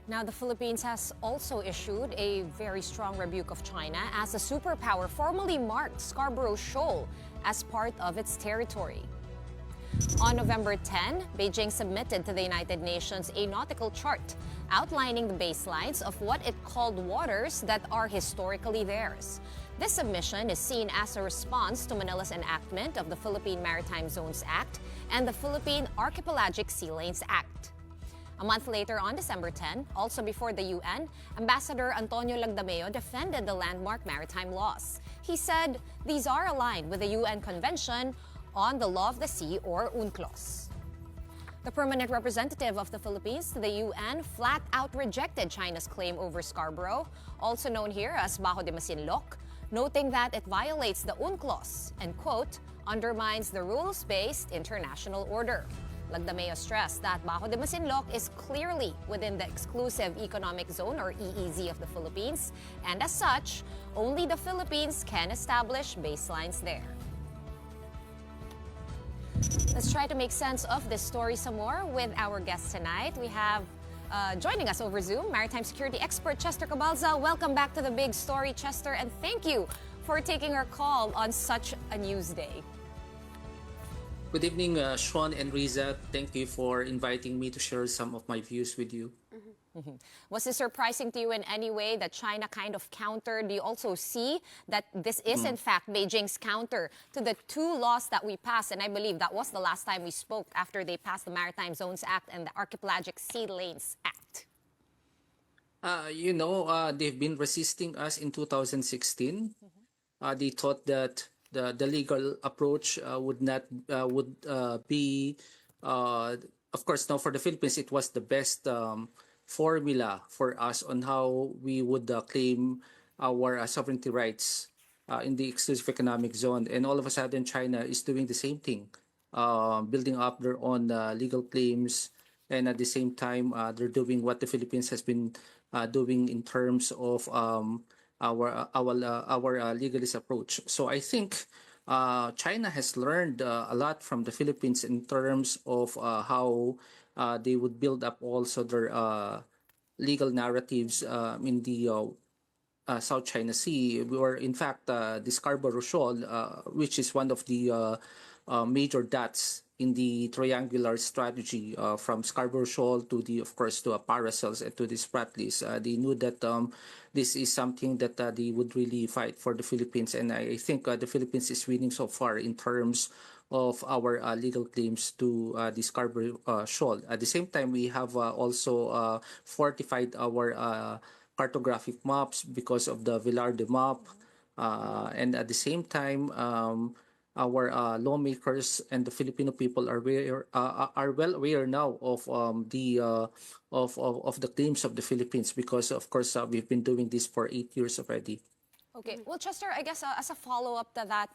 Now, the Philippines has also issued a very strong rebuke of China as a superpower formally marked Scarborough Shoal as part of its territory. On November 10, Beijing submitted to the United Nations a nautical chart outlining the baselines of what it called waters that are historically theirs. This submission is seen as a response to Manila's enactment of the Philippine Maritime Zones Act and the Philippine Archipelagic Sea Lanes Act. A month later, on December 10, also before the UN, Ambassador Antonio Lagdameo defended the landmark maritime laws. He said these are aligned with the UN Convention on the Law of the Sea, or UNCLOS. The permanent representative of the Philippines to the UN flat out rejected China's claim over Scarborough, also known here as Bajo de Masinloc, noting that it violates the UNCLOS and, quote, undermines the rules-based international order. Lagdameo stressed that Bajo de Masinloc is clearly within the Exclusive Economic Zone, or EEZ, of the Philippines, and as such, only the Philippines can establish baselines there. Let's try to make sense of this story some more with our guests tonight. We have joining us over Zoom, maritime security expert Chester Cabalza. Welcome back to The Big Story, Chester, and thank you for taking our call on such a news day. Good evening, Sean and Riza. Thank you for inviting me to share some of my views with you. Was it surprising to you in any way that China kind of countered? Do you also see that this is, in fact, Beijing's counter to the two laws that we passed? And I believe that was the last time we spoke after they passed the Maritime Zones Act and the Archipelagic Sea Lanes Act. They've been resisting us in 2016. They thought that the legal approach would be, of course, now for the Philippines, it was the best formula for us on how we would claim our sovereignty rights in the exclusive economic zone. And all of a sudden, China is doing the same thing, building up their own legal claims. And at the same time, they're doing what the Philippines has been doing in terms of our legalist approach. So I think China has learned a lot from the Philippines in terms of how they would build up also their legal narratives in the South China Sea, or in fact the Scarborough Shoal, which is one of the major dots in the triangular strategy from Scarborough Shoal to of course, to Paracells and to the Spratlys. They knew that this is something that they would really fight for the Philippines, and I think the Philippines is winning so far in terms of our legal claims to the Scarborough Shoal. At the same time, we have also fortified our cartographic maps because of the Velarde map, and at the same time, our lawmakers and the Filipino people are well aware now of the claims of the Philippines, because of course we've been doing this for 8 years already. Okay. Well, Chester, I guess as a follow-up to that,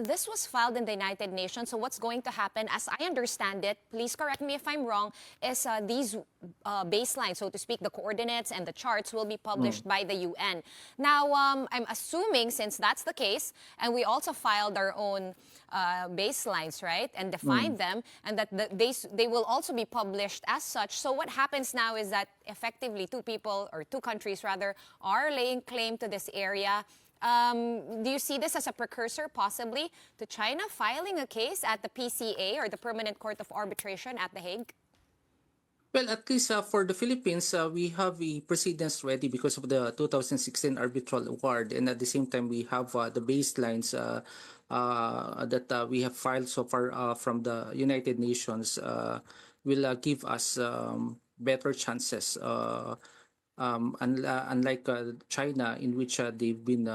this was filed in the United Nations. So what's going to happen, as I understand it, please correct me if I'm wrong, is these baselines, so to speak, the coordinates and the charts will be published by the UN. Now, I'm assuming, since that's the case, and we also filed our own baselines, right, and defined them, and that they will also be published as such. So what happens now is that effectively two countries rather, are laying claim to this area. Do you see this as a precursor possibly to China filing a case at the PCA, or the Permanent Court of Arbitration at The Hague? Well, at least for the Philippines, we have a precedence ready because of the 2016 arbitral award, and at the same time, we have the baselines that we have filed so far from the United Nations will give us better chances. Unlike China, in which they've been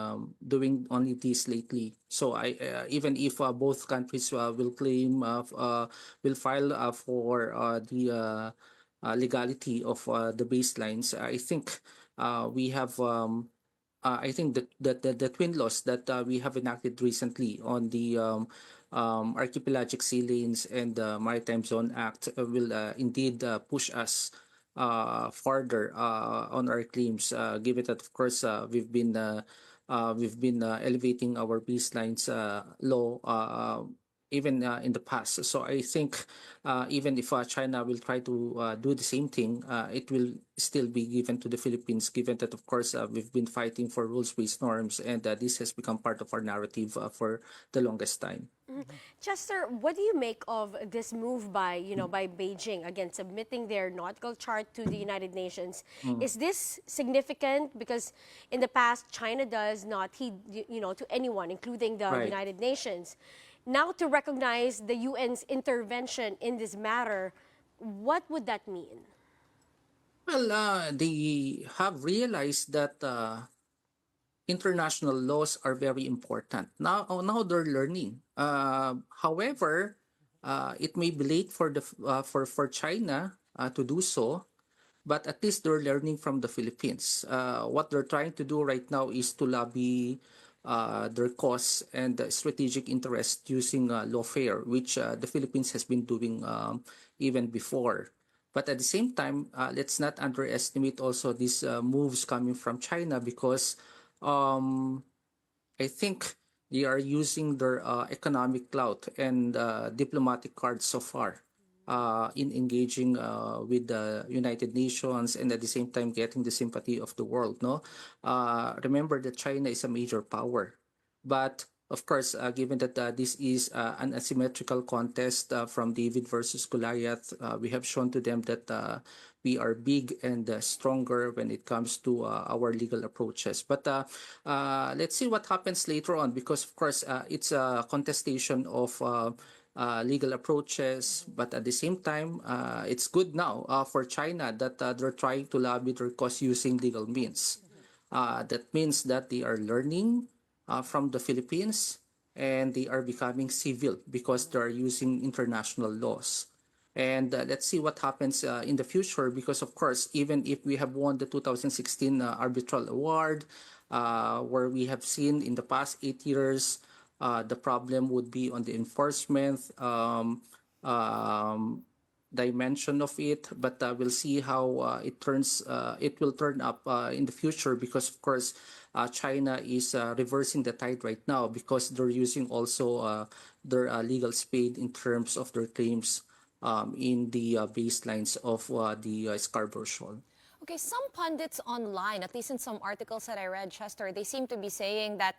doing only this lately. So even if both countries will claim, will file for the legality of the baselines, I think we have. I think that the twin laws that we have enacted recently on the Archipelagic Sea Lanes and the Maritime Zone Act will indeed push us further on our claims, given that of course we've been elevating our baselines law even in the past. So I think even if China will try to do the same thing, it will still be given to the Philippines, given that, of course, we've been fighting for rules-based norms, and this has become part of our narrative for the longest time. Chester, what do you make of this move by, by Beijing, again, submitting their nautical chart to the United Nations? Mm. Is this significant? Because in the past, China does not heed, to anyone, including the Right. United Nations. Now, to recognize the UN's intervention in this matter, what would that mean? Well, they have realized that international laws are very important. Now they're learning. However, it may be late for for China to do so, but at least they're learning from the Philippines. What they're trying to do right now is to lobby their cause and strategic interest using lawfare, which the Philippines has been doing even before. But at the same time, let's not underestimate also these moves coming from China, because um, I think they are using their economic clout and diplomatic cards so far in engaging with the United Nations, and at the same time getting the sympathy of the world. No, remember that China is a major power, but of course, given that this is an asymmetrical contest from David versus Goliath, we have shown to them that we are big and stronger when it comes to our legal approaches. But let's see what happens later on, because of course it's a contestation of legal approaches. But at the same time, it's good now for China that they're trying to lobby their cause using legal means. That means that they are learning from the Philippines, and they are becoming civil because they are using international laws. And let's see what happens in the future, because, of course, even if we have won the 2016 arbitral award, where we have seen in the past 8 years, the problem would be on the enforcement um, dimension of it. But we'll see how it will turn up in the future, because, of course, China is reversing the tide right now, because they're using also their legal spade in terms of their claims in the baselines of the Scarborough Shoal. Okay, some pundits online, at least in some articles that I read, Chester, they seem to be saying that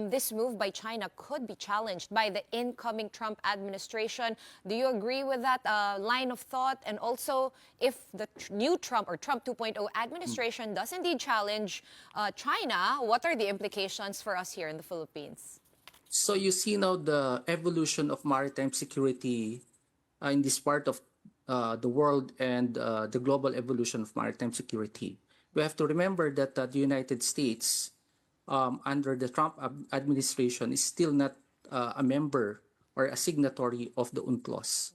this move by China could be challenged by the incoming Trump administration. Do you agree with that line of thought? And also, if the new Trump or Trump 2.0 administration does indeed challenge China, what are the implications for us here in the Philippines? So you see now the evolution of maritime security in this part of the world, and the global evolution of maritime security. We have to remember that the United States, under the Trump administration, is still not a member or a signatory of the UNCLOS.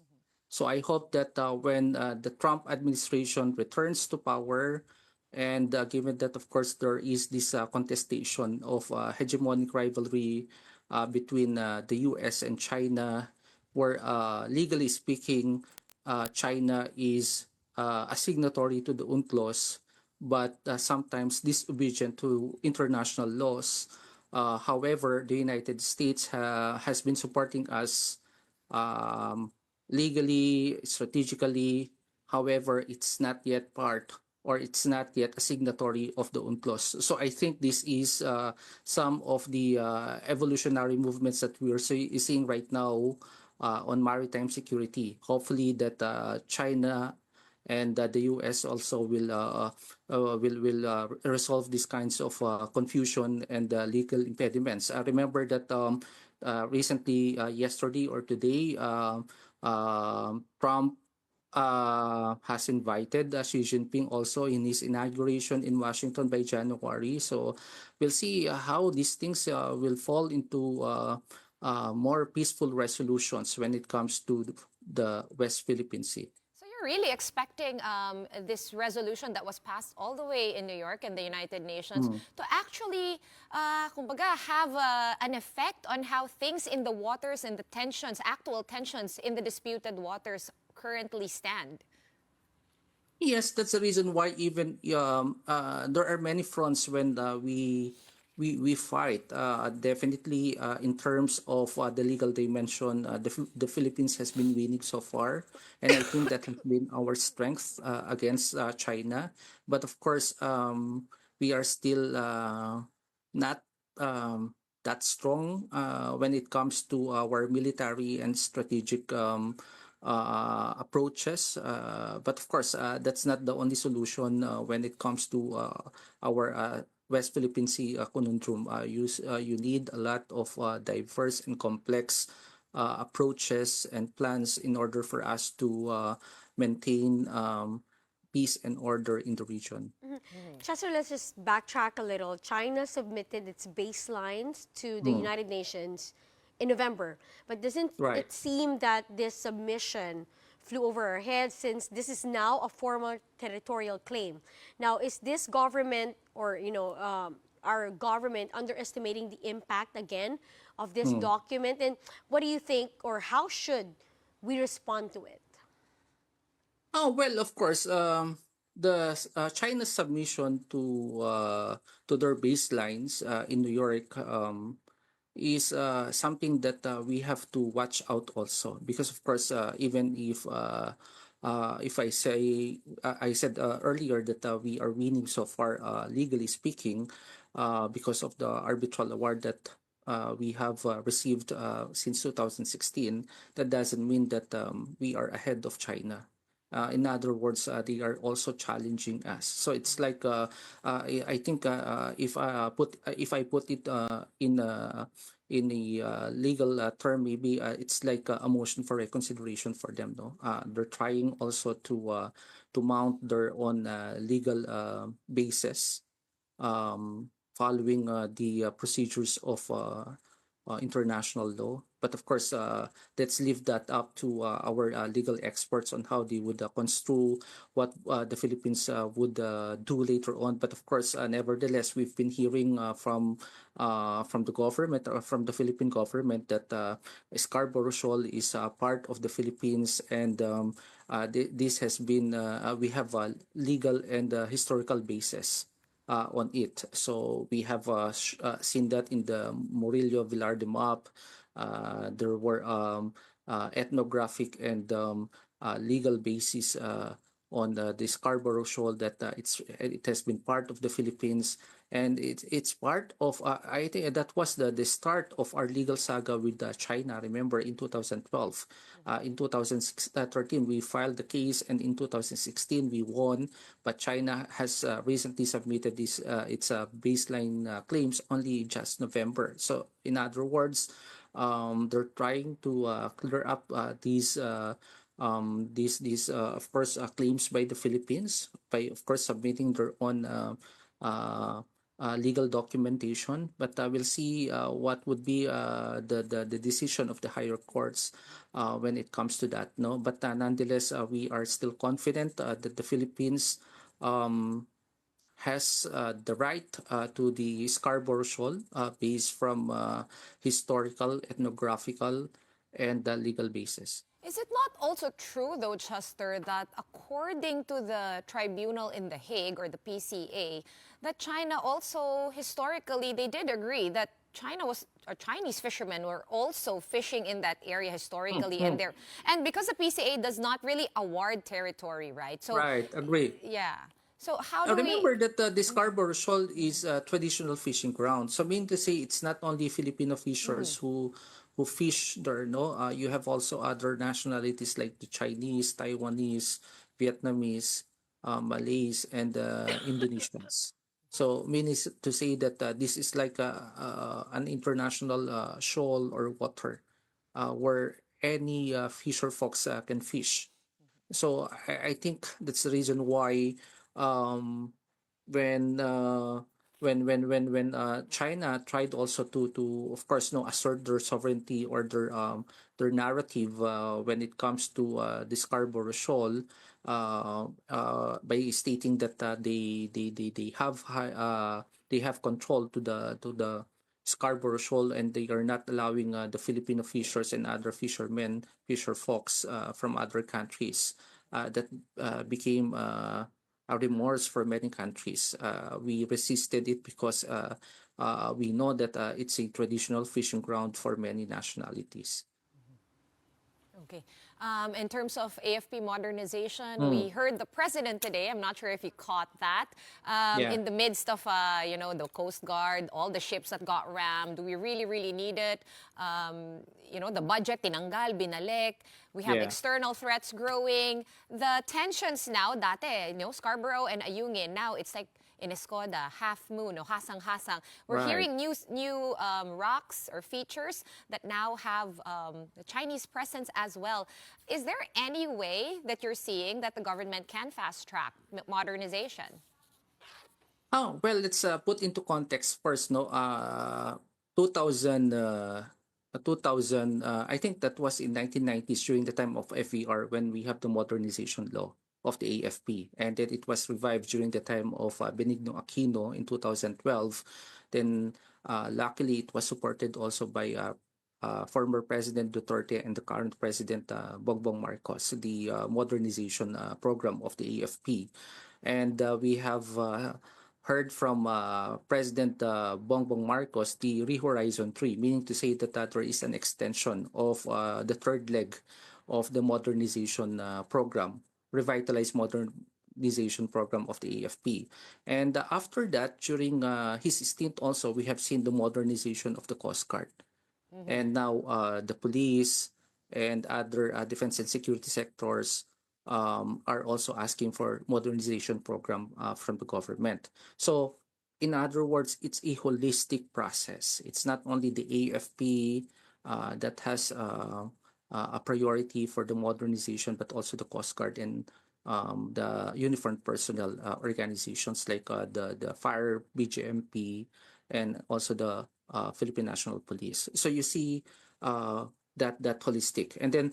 So I hope that when the Trump administration returns to power, and given that, of course, there is this contestation of hegemonic rivalry between the US and China, where legally speaking, China is a signatory to the UNCLOS, but sometimes disobedient to international laws. However, the United States has been supporting us um, legally, strategically. However, it's not yet part, or it's not yet a signatory of the UNCLOS. So I think this is some of the evolutionary movements that we are seeing right now on maritime security. Hopefully that China and the US also will resolve these kinds of confusion and legal impediments. I remember that recently, yesterday or today, Trump has invited Xi Jinping also in his inauguration in Washington by January. So we'll see how these things will fall into more peaceful resolutions when it comes to the West Philippine Sea. So you're really expecting this resolution that was passed all the way in New York and the United Nations to actually, kumbaga, have an effect on how things in the waters and the tensions, actual tensions in the disputed waters currently stand. Yes, that's the reason why even there are many fronts when we we fight. Definitely, in terms of the legal dimension, the Philippines has been winning so far, and I think that has been our strength against China. But of course, we are still not that strong when it comes to our military and strategic approaches. But of course, that's not the only solution when it comes to our West Philippine Sea conundrum. You need a lot of diverse and complex approaches and plans in order for us to maintain peace and order in the region. Chester, let's just backtrack a little. China submitted its baselines to the Hmm. United Nations in November, but doesn't Right. it seem that this submission flew over our heads since this is now a formal territorial claim? Now, is this government or our government underestimating the impact again of this Hmm. document? And what do you think, or how should we respond to it? Oh well, of course. The China's submission to their baselines in New York is something that we have to watch out also, because of course, even if I said earlier that we are winning so far, legally speaking, because of the arbitral award that we have received since 2016, that doesn't mean that we are ahead of China. In other words, they are also challenging us. So it's like I think if I put it in a legal term, maybe it's like a motion for reconsideration for them. No, they're trying also to mount their own legal basis, following the procedures of international law. But of course, let's leave that up to our legal experts on how they would construe what the Philippines would do later on. But of course, nevertheless, we've been hearing from the government or from the Philippine government that Scarborough Shoal is part of the Philippines, and this has been we have a legal and historical basis on it. So we have seen that in the Murillo Villar map. There were ethnographic and legal basis on the Scarborough Shoal that it has been part of the Philippines, and it's part of I think that was the start of our legal saga with China. Remember, in 2012, in 2013 we filed the case, and in 2016 we won. But China has recently submitted its baseline claims only just November. So in other words, they're trying to clear up these of course claims by the Philippines by of course submitting their own uh, legal documentation. But we'll see what would be the decision of the higher courts when it comes to that. No, but nonetheless, we are still confident that the Philippines um, has the right to the Scarborough Shoal based from historical, ethnographical, and legal basis. Is it not also true, though, Chester, that according to the tribunal in The Hague, or the PCA, that China also historically they did agree that China was or Chinese fishermen were also fishing in that area historically, and Mm. there and because the PCA does not really award territory, right? So, Right, agree. yeah. So how Now do we? remember that the Scarborough Shoal is a traditional fishing ground. So mean to say, it's not only Filipino fishers who fish there. No, you have also other nationalities like the Chinese, Taiwanese, Vietnamese, Malays, and Indonesians. So meaning to say that this is like an international shoal or water where any fisher folks can fish. So I think that's the reason why um, when uh, when China tried also to of course no assert their sovereignty or their narrative when it comes to the Scarborough Shoal by stating that they have control to the Scarborough Shoal, and they are not allowing the Filipino fishers and other fisher folks from other countries. That became a remorse for many countries. We resisted it because we know that it's a traditional fishing ground for many nationalities. Okay. In terms of AFP modernization, Mm, we heard the president today. I'm not sure if you caught that. yeah, In the midst of, the Coast Guard, all the ships that got rammed, we really, really need it. The budget, tinanggal, binalik. We have yeah, external threats growing. The tensions now, dati, Scarborough and Ayungin, now it's like in Escoda, Half Moon, o Hasang-Hasang. We're right. hearing new rocks or features that now have the Chinese presence as well. Is there any way that you're seeing that the government can fast-track modernization? Oh, well, let's put into context first, no? 2000, 2000, I think that was in 1990s during the time of FER when we have the modernization law of the AFP. And then it was revived during the time of Benigno Aquino in 2012. Then, luckily, it was supported also by former President Duterte and the current President Bongbong Marcos, the modernization program of the AFP. And we have heard from President Bongbong Marcos the Rehorizon 3, meaning to say that there is an extension of the third leg of the modernization program, revitalized modernization program of the AFP. And after that, during his stint also, we have seen the modernization of the Coast Guard. And now the police and other defense and security sectors are also asking for modernization program from the government. So in other words, it's a holistic process. It's not only the AFP that has a priority for the modernization, but also the Coast Guard and the uniformed personnel organizations like the Fire BGMP and also the Philippine National Police. So you see that holistic. And then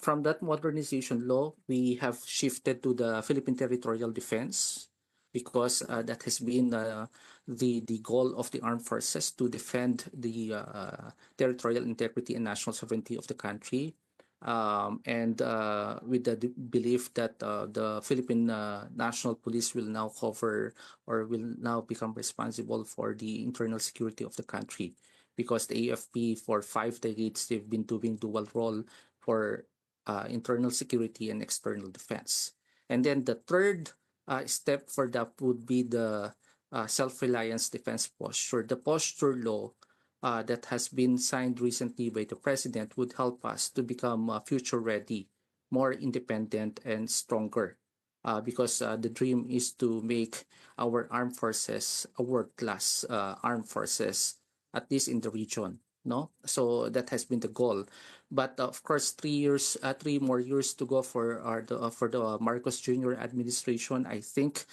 from that modernization law, we have shifted to the Philippine Territorial Defense because that has been the goal of the armed forces to defend the territorial integrity and national sovereignty of the country. And with the belief that the Philippine National Police will now cover or will now become responsible for the internal security of the country because the AFP for 5 decades they've been doing dual role for internal security and external defense. And then the third step for that would be the self-reliance defense posture. The posture law that has been signed recently by the president would help us to become future ready, more independent and stronger. Because the dream is to make our armed forces a world-class armed forces, at least in the region. No, so that has been the goal, but of course, 3 years, 3 more years to go for the Marcos Jr. administration. I think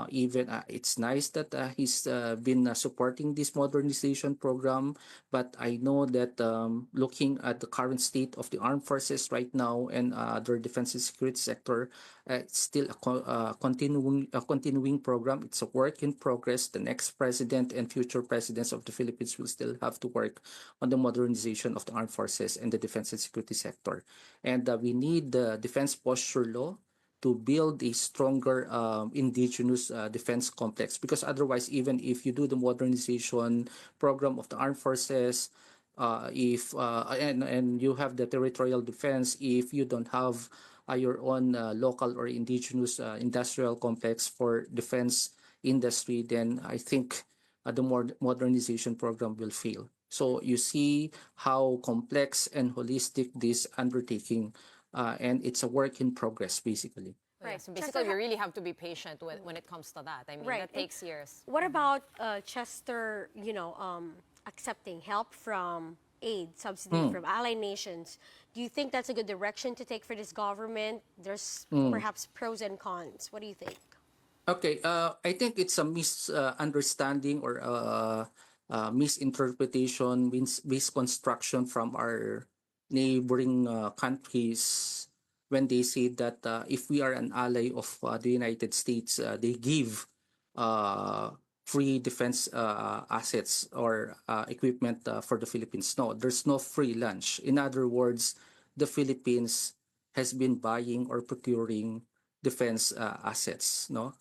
even it's nice that he's been supporting this modernization program, but I know that looking at the current state of the armed forces right now and their defense and security sector, it's still a continuing program. It's a work in progress. The next president and future presidents of the Philippines will still have to work on the modernization of the armed forces and the defense and security sector. And we need the defense posture law to build a stronger indigenous defense complex, because otherwise, even if you do the modernization program of the armed forces, if and you have the territorial defense, if you don't have your own local or indigenous industrial complex for defense industry, then I think the modernization program will fail. So you see how complex and holistic this undertaking, and it's a work in progress, basically. Right. So Chester, basically, we really have to be patient when it comes to that. I mean, right. that takes years. What about Chester, accepting help from aid, subsidy from allied nations? Do you think that's a good direction to take for this government? There's perhaps pros and cons. What do you think? Okay, I think it's a misunderstanding or misinterpretation, misconstruction from our neighboring countries when they say that if we are an ally of the United States, they give uh, free defense assets or equipment for the Philippines. No, there's no free lunch. In other words, the Philippines has been buying or procuring defense assets, no,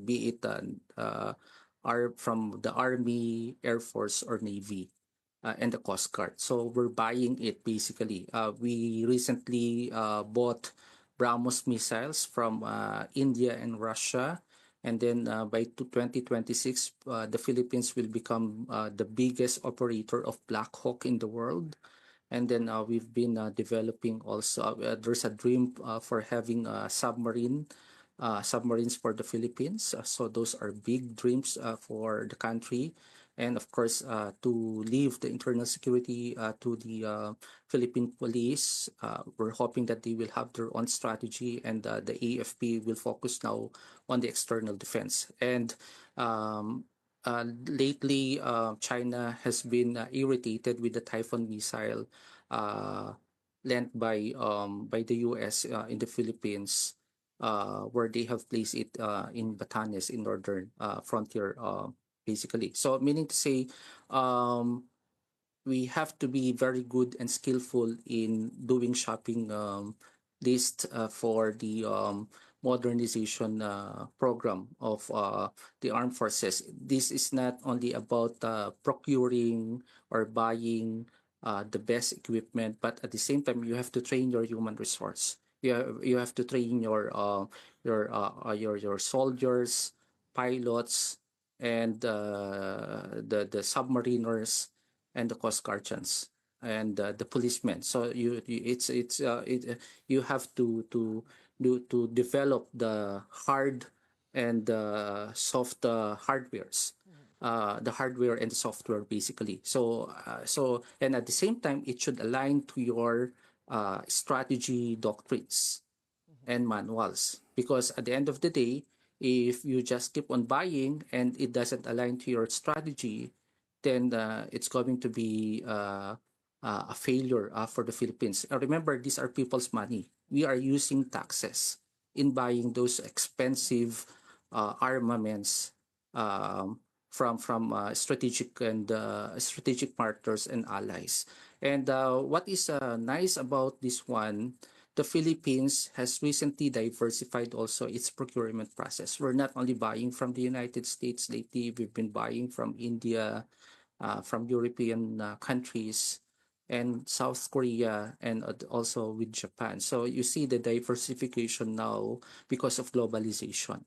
be it are from the Army, Air Force, or Navy, and the Coast Guard. So we're buying it basically. We recently bought BrahMos missiles from India and Russia. And then by 2026, the Philippines will become the biggest operator of Black Hawk in the world. And then we've been developing also. There's a dream for having a submarines for the Philippines. So those are big dreams for the country. And of course, to leave the internal security to the Philippine police, we're hoping that they will have their own strategy, and the AFP will focus now on the external defense. And um, lately, China has been irritated with the Typhoon missile uh, lent by the U.S. In the Philippines, where they have placed it in Batanes in northern frontier, basically. So, meaning to say, um, we have to be very good and skillful in doing shopping list for the modernization program of the armed forces. This is not only about procuring or buying the best equipment, but at the same time, you have to train your human resource. You have to train your soldiers, pilots, and the submariners, and the coast guardians, and the policemen. So you have to develop the hard and soft hardwares, the hardware and the software basically. So and at the same time, it should align to your strategy doctrines and manuals, because at the end of the day, if you just keep on buying and it doesn't align to your strategy, then it's going to be a failure for the Philippines. Remember, these are people's money. We are using taxes in buying those expensive armaments from strategic partners and allies. And what is nice about this one, the Philippines has recently diversified also its procurement process. We're not only buying from the United States lately, we've been buying from India, from European countries, and South Korea, and also with Japan. So you see the diversification now because of globalization.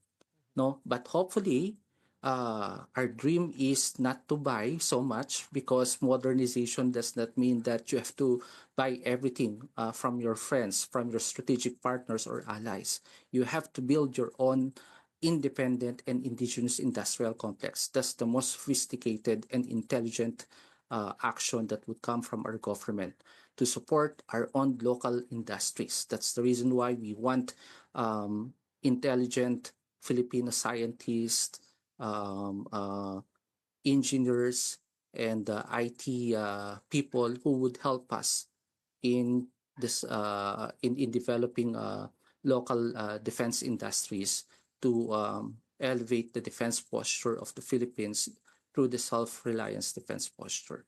No, but hopefully our dream is not to buy so much, because modernization does not mean that you have to buy everything from your friends, from your strategic partners or allies. You have to build your own independent and indigenous industrial complex. That's the most sophisticated and intelligent action that would come from our government to support our own local industries. That's the reason why we want intelligent Filipino scientists, engineers, and IT people who would help us in this in developing local defense industries to elevate the defense posture of the Philippines through the self-reliance defense posture.